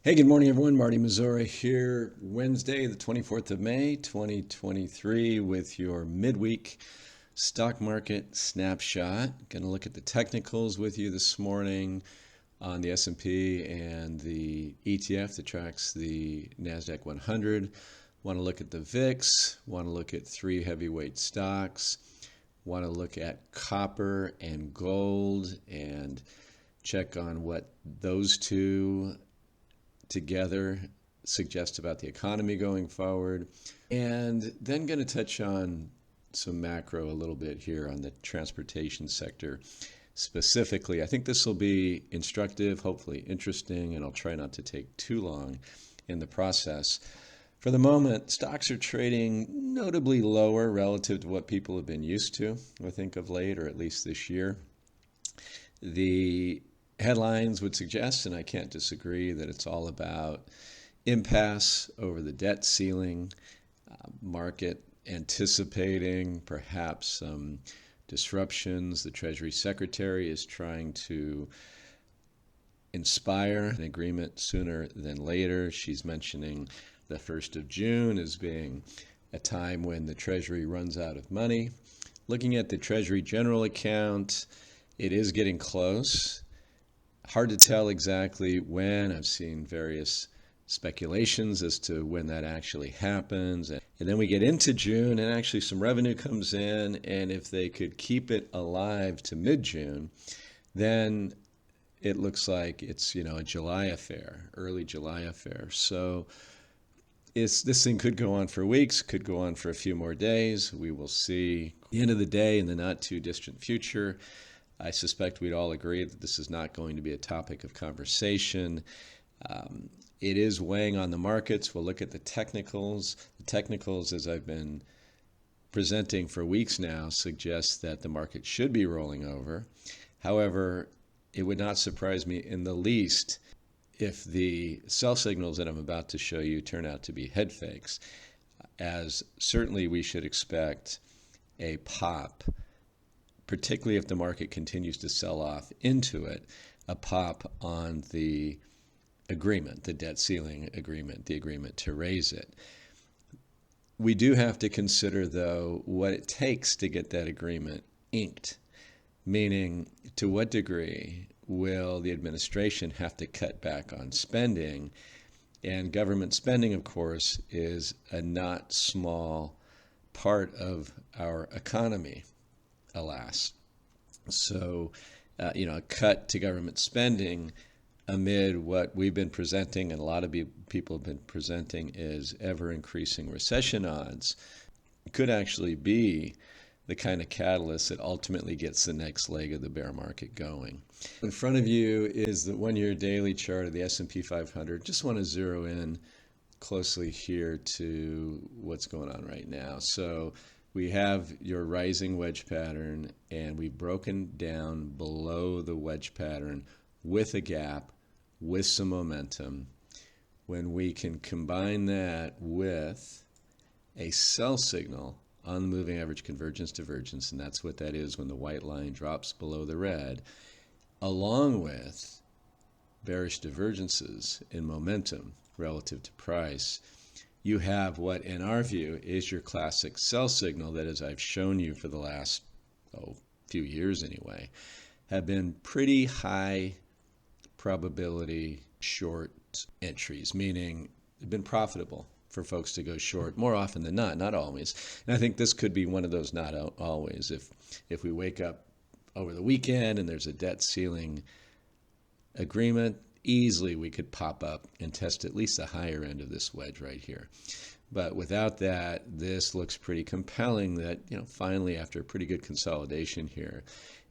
Hey, good morning, everyone. Marty Mazzora here, Wednesday, the 24th of May, 2023, with your midweek stock market snapshot. Going to look at the technicals with you this morning on the S&P and the ETF that tracks the NASDAQ 100. Want to look at the VIX, want to look at three heavyweight stocks, want to look at copper and gold and check on what those two together suggest about the economy going forward, and then going to touch on some macro a little bit here on the transportation sector specifically. I think this will be instructive, hopefully interesting, and I'll try not to take too long in the process. For the moment, stocks are trading notably lower relative to what people have been used to, I think, of late, or at least this year. The headlines would suggest, and I can't disagree, that it's all about impasse over the debt ceiling, market anticipating perhaps some disruptions. The Treasury Secretary is trying to inspire an agreement sooner than later. She's mentioning the 1st of June as being a time when the Treasury runs out of money. Looking at the Treasury General Account, it is getting close. Hard to tell exactly when. I've seen various speculations as to when that actually happens. And then we get into June and actually some revenue comes in. And if they could keep it alive to mid-June, then it looks like it's, a July affair, early July affair. So this thing could go on for weeks, could go on for a few more days. We will see. At the end of the day, in the not too distant future, I suspect we'd all agree that this is not going to be a topic of conversation. It is weighing on the markets. We'll look at the technicals. The technicals, as I've been presenting for weeks now, suggest that the market should be rolling over. However, it would not surprise me in the least if the sell signals that I'm about to show you turn out to be head fakes, as certainly we should expect a pop, particularly if the market continues to sell off into it, a pop on the agreement, the debt ceiling agreement, the agreement to raise it. We do have to consider, though, what it takes to get that agreement inked, meaning to what degree will the administration have to cut back on spending? And government spending, of course, is a not small part of our economy, alas. So, a cut to government spending amid what we've been presenting and a lot of people have been presenting is ever-increasing recession odds could actually be the kind of catalyst that ultimately gets the next leg of the bear market going. In front of you is the one-year daily chart of the S&P 500. Just want to zero in closely here to what's going on right now. So we have your rising wedge pattern, and we've broken down below the wedge pattern with a gap, with some momentum. When we can combine that with a sell signal on the moving average convergence divergence, and that's what that is when the white line drops below the red, along with bearish divergences in momentum relative to price, you have what, in our view, is your classic sell signal that, as I've shown you for the last few years anyway, have been pretty high probability short entries, meaning they've been profitable for folks to go short more often than not always. And I think this could be one of those not always. If we wake up over the weekend and there's a debt ceiling agreement, easily we could pop up and test at least the higher end of this wedge right here. But without that, this looks pretty compelling that, finally, after a pretty good consolidation here,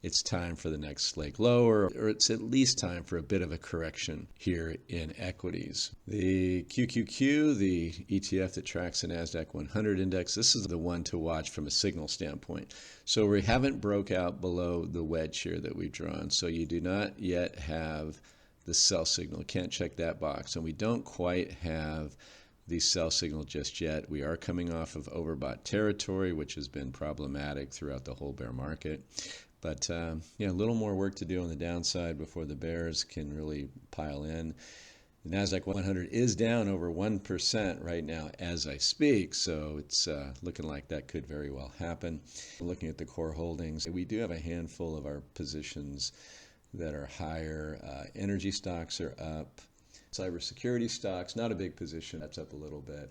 it's time for the next leg lower, or it's at least time for a bit of a correction here in equities. The QQQ, the ETF that tracks the NASDAQ 100 index, this is the one to watch from a signal standpoint. So we haven't broke out below the wedge here that we've drawn. So you do not yet have the sell signal. Can't check that box. And we don't quite have the sell signal just yet. We are coming off of overbought territory, which has been problematic throughout the whole bear market. But a little more work to do on the downside before the bears can really pile in. The NASDAQ 100 is down over 1% right now as I speak, so it's looking like that could very well happen. Looking at the core holdings, we do have a handful of our positions that are higher. Energy stocks are up. Cybersecurity stocks, not a big position, that's up a little bit.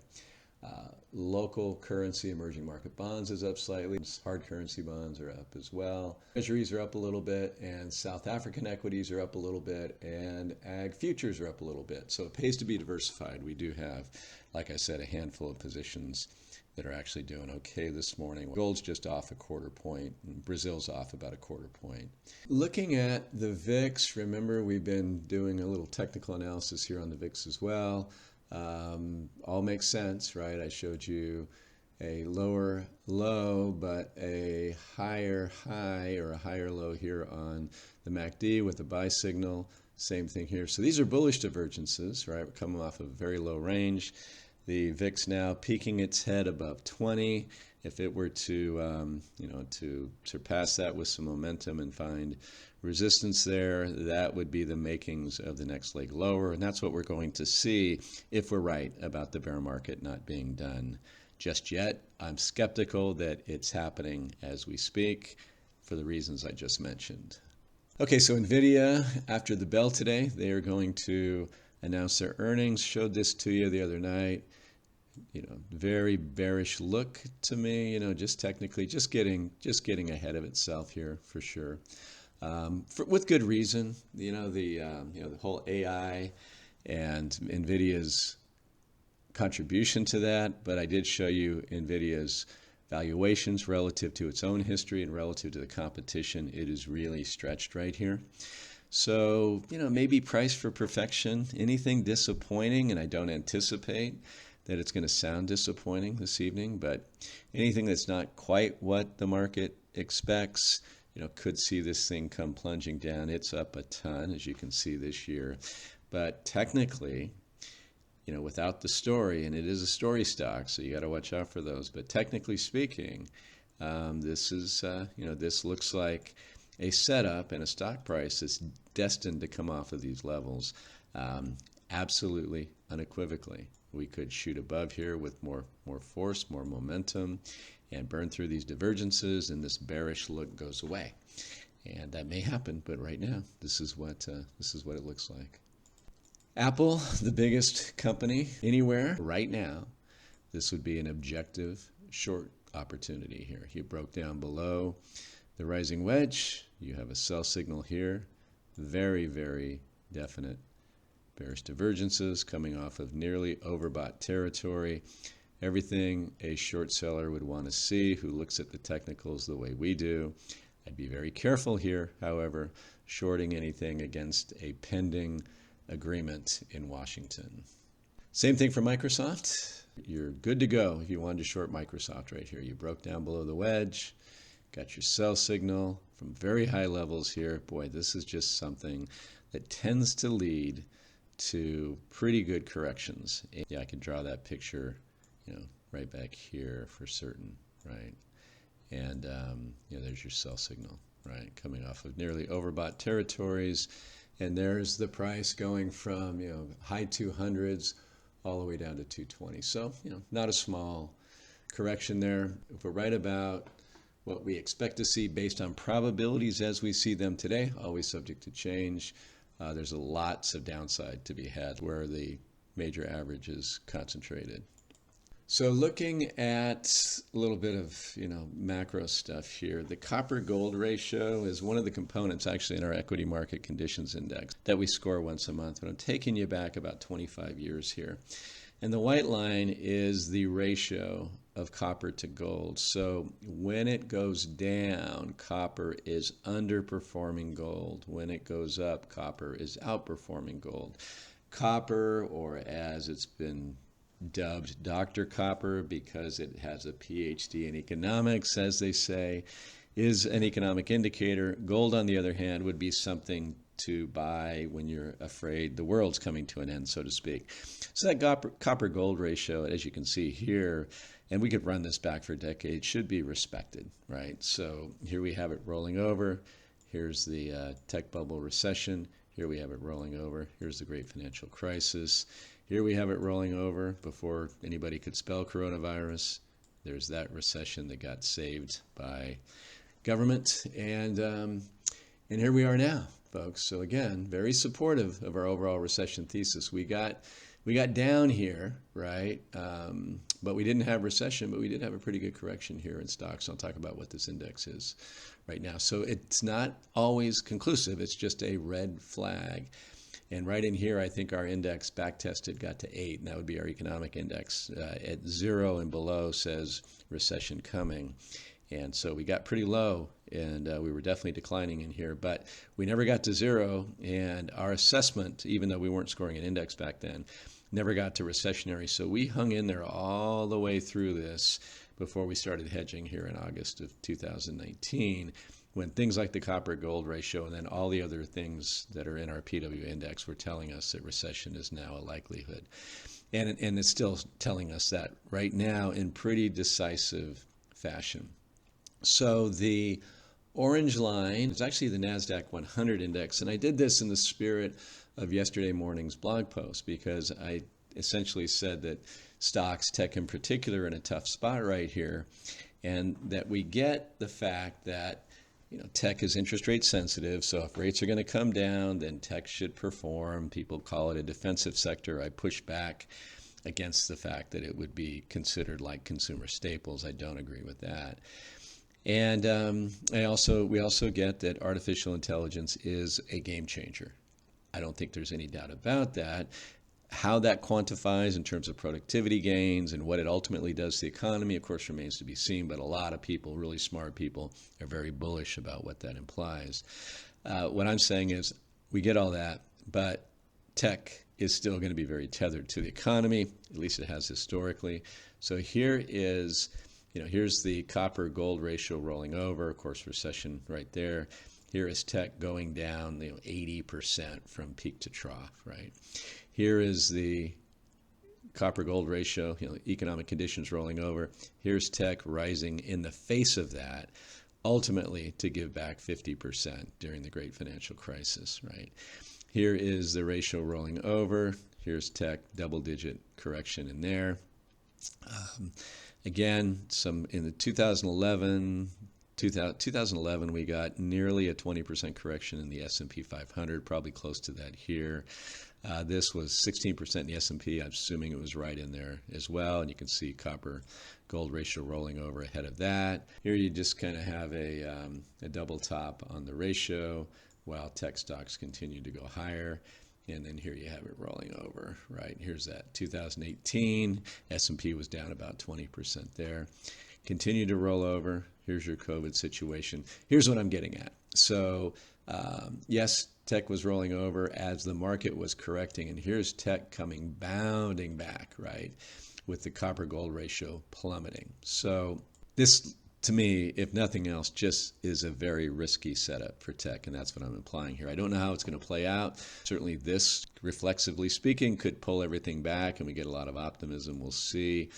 Local currency emerging market bonds is up slightly. Hard currency bonds are up as well. Treasuries are up a little bit, and South African equities are up a little bit, and ag futures are up a little bit. So it pays to be diversified. We do have, like I said, a handful of positions that are actually doing okay this morning. Gold's just off a 1/4 point, and Brazil's off about a 1/4 point. Looking at the VIX, remember we've been doing a little technical analysis here on the VIX as well. All makes sense, right? I showed you a lower low, but a higher high or a higher low here on the MACD with a buy signal. Same thing here. So these are bullish divergences, right? We're coming off of a very low range. The VIX now peeking its head above 20. If it were to, to surpass that with some momentum and find resistance there, that would be the makings of the next leg lower. And that's what we're going to see if we're right about the bear market not being done just yet. I'm skeptical that it's happening as we speak for the reasons I just mentioned. Okay, so NVIDIA, after the bell today, they are going to announce their earnings. Showed this to you the other night. Very bearish look to me, just technically, just getting ahead of itself here for sure. With good reason, the whole AI and NVIDIA's contribution to that, but I did show you NVIDIA's valuations relative to its own history and relative to the competition. It is really stretched right here. So, maybe price for perfection, anything disappointing, and I don't anticipate that it's going to sound disappointing this evening, but anything that's not quite what the market expects, could see this thing come plunging down. It's up a ton, as you can see this year. But technically, without the story, and it is a story stock, so you got to watch out for those. But technically speaking, this is, this looks like a setup and a stock price that's destined to come off of these levels. Absolutely, unequivocally. We could shoot above here with more force, more momentum, and burn through these divergences, and this bearish look goes away. And that may happen, but right now, this is what it looks like. Apple, the biggest company anywhere right now, this would be an objective short opportunity here. You broke down below the rising wedge. You have a sell signal here. Very, very definite bearish divergences coming off of nearly overbought territory. Everything a short seller would want to see who looks at the technicals the way we do. I'd be very careful here, however, shorting anything against a pending agreement in Washington. Same thing for Microsoft. You're good to go if you wanted to short Microsoft right here. You broke down below the wedge, got your sell signal from very high levels here. Boy, this is just something that tends to lead to pretty good corrections. Yeah, I can draw that picture, right back here for certain, right? And there's your sell signal, right? Coming off of nearly overbought territories, and there's the price going from high 200s all the way down to 220. So not a small correction there. If we're right about what we expect to see based on probabilities as we see them today, always subject to change. There's lots of downside to be had where the major average is concentrated. So looking at a little bit of macro stuff here, the copper gold ratio is one of the components actually in our equity market conditions index that we score once a month. But I'm taking you back about 25 years here. And the white line is the ratio of copper to gold. So when it goes down, copper is underperforming gold. When it goes up, copper is outperforming gold. Copper, or as it's been dubbed Dr. Copper because it has a PhD in economics, as they say, is an economic indicator. Gold, on the other hand, would be something to buy when you're afraid the world's coming to an end, so to speak. So that copper-gold ratio, as you can see here, and we could run this back for decades, should be respected, right? So here we have it rolling over. Here's the tech bubble recession. Here we have it rolling over. Here's the great financial crisis. Here we have it rolling over before anybody could spell coronavirus. There's that recession that got saved by government. And here we are now, folks. So again, very supportive of our overall recession thesis. We got down here, right? But we didn't have recession, but we did have a pretty good correction here in stocks. I'll talk about what this index is right now. So it's not always conclusive. It's just a red flag. And right in here, I think our index back-tested got to 8, and that would be our economic index. At 0 and below says recession coming. And so we got pretty low, and we were definitely declining in here. But we never got to 0, and our assessment, even though we weren't scoring an index back then, never got to recessionary. So we hung in there all the way through this before we started hedging here in August of 2019, when things like the copper-gold ratio and then all the other things that are in our PW index were telling us that recession is now a likelihood. And it's still telling us that right now in pretty decisive fashion. So the orange line is actually the NASDAQ 100 index. And I did this in the spirit of yesterday morning's blog post, because I essentially said that stocks, tech in particular, are in a tough spot right here, and that we get the fact that tech is interest rate sensitive, so if rates are going to come down, then tech should perform. People call it a defensive sector. I push back against the fact that it would be considered like consumer staples. I don't agree with that. And we also get that artificial intelligence is a game changer. I don't think there's any doubt about that. How that quantifies in terms of productivity gains and what it ultimately does to the economy, of course, remains to be seen. But a lot of people, really smart people, are very bullish about what that implies. What I'm saying is we get all that, but tech is still going to be very tethered to the economy. At least it has historically. So here is, here's the copper-gold ratio rolling over. Of course, recession right there. Here is tech going down, 80% from peak to trough, right? Here is the copper-gold ratio, economic conditions rolling over. Here's tech rising in the face of that, ultimately to give back 50% during the great financial crisis, right? Here is the ratio rolling over. Here's tech, double-digit correction in there. Again, in the 2011, we got nearly a 20% correction in the S&P 500, probably close to that here. This was 16% in the S&P. I'm assuming it was right in there as well. And you can see copper-gold ratio rolling over ahead of that. Here you just kind of have a double top on the ratio while tech stocks continue to go higher. And then here you have it rolling over, right? Here's that 2018. S&P was down about 20% there. Continue to roll over. Here's your COVID situation. Here's what I'm getting at. So yes, tech was rolling over as the market was correcting, and here's tech coming bounding back, right, with the copper-gold ratio plummeting. So this, to me, if nothing else, just is a very risky setup for tech, and that's what I'm implying here. I don't know how it's going to play out. Certainly this, reflexively speaking, could pull everything back, and we get a lot of optimism. We'll see.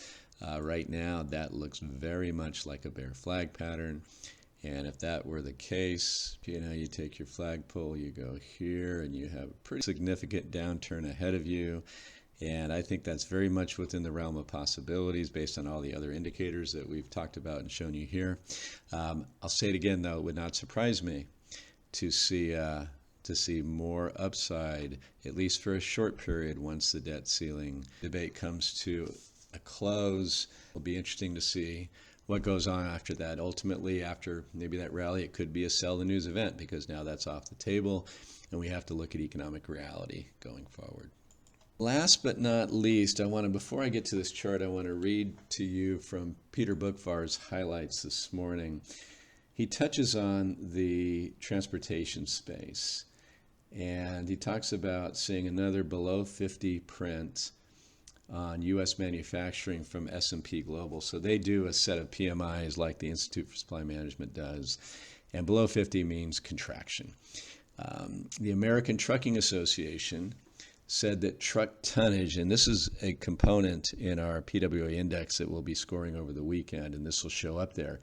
Right now, that looks very much like a bear flag pattern. And if that were the case, you take your flagpole, you go here, and you have a pretty significant downturn ahead of you. And I think that's very much within the realm of possibilities based on all the other indicators that we've talked about and shown you here. I'll say it again, though, it would not surprise me to see more upside, at least for a short period, once the debt ceiling debate comes to a close. It'll be interesting to see what goes on after that. Ultimately, after maybe that rally, it could be a sell the news event, because now that's off the table and we have to look at economic reality going forward. Last but not least, before I get to this chart, I want to read to you from Peter Bookvar's highlights this morning. He touches on the transportation space, and he talks about seeing another below 50 print on U.S. manufacturing from S&P Global. So they do a set of PMIs like the Institute for Supply Management does, and below 50 means contraction. The American Trucking Association said that truck tonnage, and this is a component in our PWA index that we'll be scoring over the weekend, and this will show up there,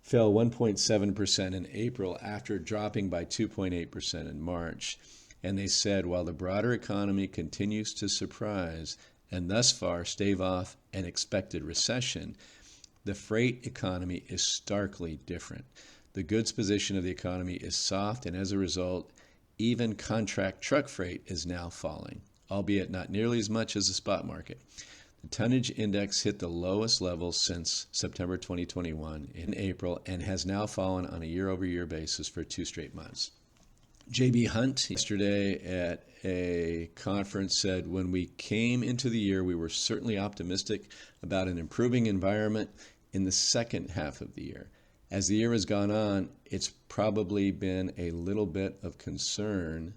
fell 1.7% in April after dropping by 2.8% in March. And they said, while the broader economy continues to surprise and thus far stave off an expected recession, the freight economy is starkly different. The goods position of the economy is soft, and as a result, even contract truck freight is now falling, albeit not nearly as much as the spot market. The tonnage index hit the lowest level since September 2021 in April and has now fallen on a year-over-year basis for 2 straight months. J.B. Hunt yesterday at a conference said, when we came into the year, we were certainly optimistic about an improving environment in the second half of the year. As the year has gone on, it's probably been a little bit of concern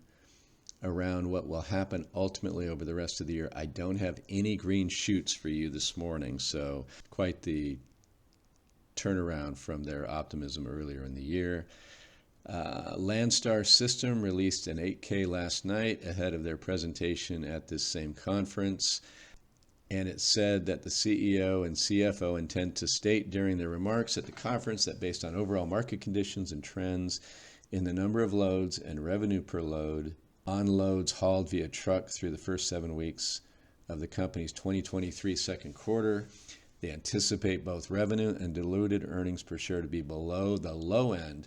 around what will happen ultimately over the rest of the year. I don't have any green shoots for you this morning, so quite the turnaround from their optimism earlier in the year. Landstar System released an 8K last night ahead of their presentation at this same conference, and it said that the CEO and CFO intend to state during their remarks at the conference that based on overall market conditions and trends in the number of loads and revenue per load on loads hauled via truck through the first 7 weeks of the company's 2023 second quarter, they anticipate both revenue and diluted earnings per share to be below the low end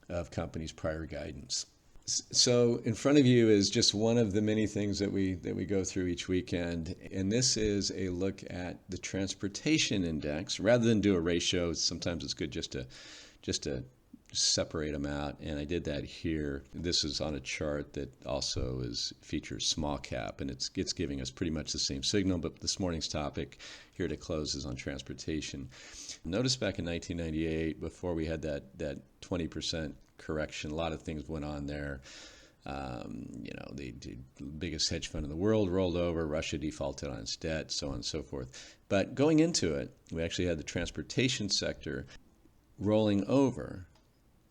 of company's prior guidance. So in front of you is just one of the many things that we go through each weekend, and this is a look at the transportation index. Rather than do a ratio, sometimes it's good just to separate them out, and I did that here. This is on a chart that also features small cap, and it's giving us pretty much the same signal, but this morning's topic here to close is on transportation. Notice back in 1998, before we had that 20% correction, a lot of things went on there. The biggest hedge fund in the world rolled over, Russia defaulted on its debt, so on and so forth. But going into it, we actually had the transportation sector rolling over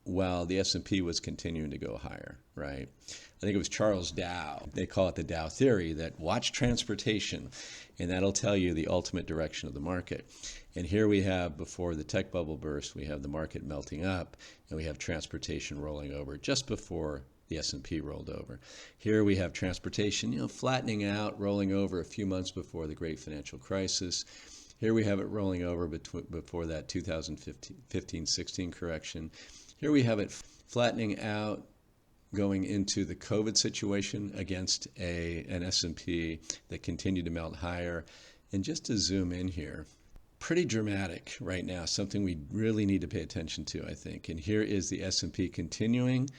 while the S&P was continuing to go higher, right? I think it was Charles Dow. They call it the Dow theory, that watch transportation, and that'll tell you the ultimate direction of the market. And here we have, before the tech bubble burst, we have the market melting up, and we have transportation rolling over just before the S&P rolled over. Here we have transportation, flattening out, rolling over a few months before the great financial crisis. Here we have it rolling over before that 2015-16 correction. Here we have it flattening out going into the COVID situation against an S&P that continued to melt higher. And just to zoom in here, pretty dramatic right now, something we really need to pay attention to, I think. And here is the S&P continuing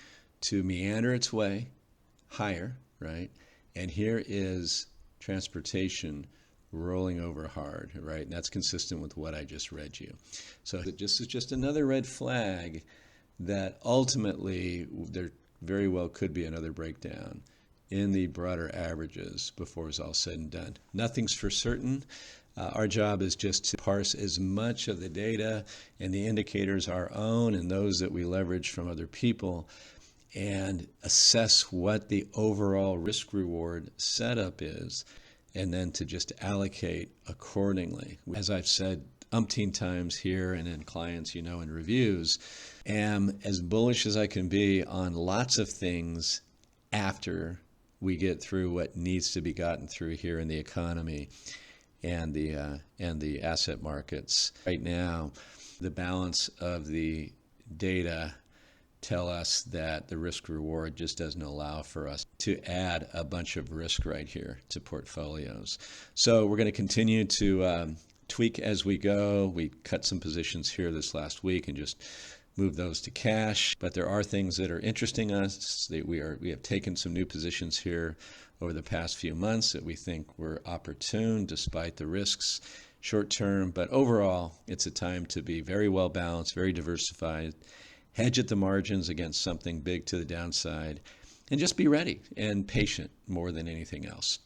to meander its way higher, right? And here is transportation rolling over hard, right? And that's consistent with what I just read you. So it is just another red flag that ultimately there very well could be another breakdown in the broader averages before it's all said and done. Nothing's for certain. Our job is just to parse as much of the data and the indicators our own and those that we leverage from other people and assess what the overall risk-reward setup is, and then to just allocate accordingly. As I've said umpteen times here and in clients, in reviews, am as bullish as I can be on lots of things after we get through what needs to be gotten through here in the economy and the asset markets. Right now, the balance of the data tell us that the risk reward just doesn't allow for us to add a bunch of risk right here to portfolios. So we're going to continue to tweak as we go. We cut some positions here this last week and just move those to cash. But there are things that are interesting us. We have taken some new positions here over the past few months that we think were opportune despite the risks short term. But overall, it's a time to be very well balanced, very diversified, hedge at the margins against something big to the downside, and just be ready and patient more than anything else.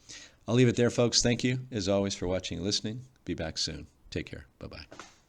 I'll leave it there, folks. Thank you, as always, for watching and listening. Be back soon. Take care. Bye-bye.